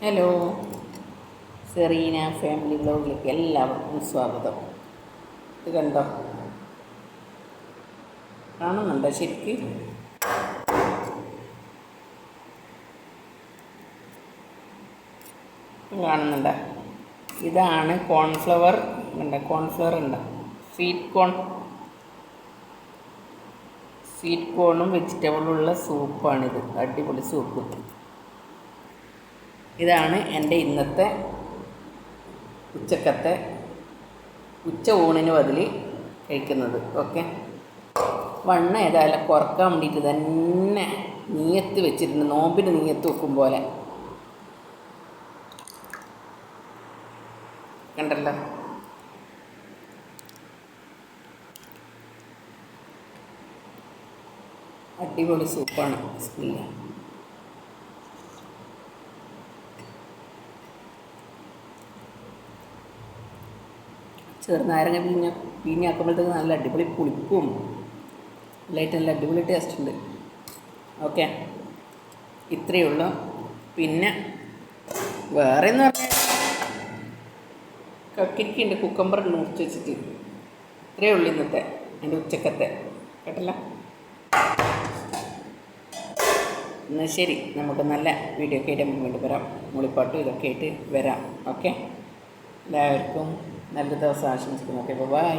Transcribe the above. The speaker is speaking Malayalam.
ഹലോ, സെറീന ഫാമിലി വ്ലോഗിലേക്ക് എല്ലാവർക്കും സ്വാഗതം. ഇത് കണ്ടോ, കാണുന്നുണ്ടോ? ശരിക്ക് കാണുന്നുണ്ടോ? ഇതാണ് കോൺഫ്ലവർ. ഉണ്ട്, കോൺഫ്ലവർ ഉണ്ട്. സ്വീറ്റ് കോണും വെജിറ്റബിളുള്ള സൂപ്പാണിത്. അടിപൊളി സൂപ്പ്. ഇതാണ് എൻ്റെ ഇന്നത്തെ ഉച്ചക്കത്തെ ഊണിന് ബദൽ കഴിക്കുന്നത്. ഓക്കെ, വണ്ണം ഏതായാലും കുറക്കാൻ വേണ്ടിയിട്ട് തന്നെ നീയത്ത് വെച്ചിട്ടുണ്ട്. നോമ്പിന് നീയത്ത് വെക്കും പോലെ. കണ്ടല്ലോ, അടിപൊളി സൂപ്പാണ്. ബിസ്മില്ലാ. ചെറുനാരങ്ങ പിഴിഞ്ഞാക്കുമ്പോഴത്തേക്ക് നല്ല അടിപൊളി പുളിപ്പും ലൈറ്റ് നല്ല അടിപൊളി ടേസ്റ്റ് ഉണ്ട്. ഓക്കെ, ഇത്രയേ ഉള്ളൂ. പിന്നെ വേറെ എന്ന് പറഞ്ഞാൽ കക്കിരിക്കുണ്ട്, കുക്കമ്പർ മുറിച്ച് വെച്ചിട്ട്. ഇത്രയേ ഉള്ളൂ ഇന്നത്തെ എൻ്റെ ഉച്ചക്കത്തെ. കേട്ടല്ല, എന്നാൽ ശരി, നമുക്ക് നല്ല വീഡിയോ ഒക്കെ ആയിട്ട് വീണ്ടും വരാം. മൂളിപ്പാട്ടും ഇതൊക്കെ ആയിട്ട് വരാം. ഓക്കെ, എല്ലാവർക്കും നല്ല ദിവസം ആശംസിക്കുന്നു. Okay, by.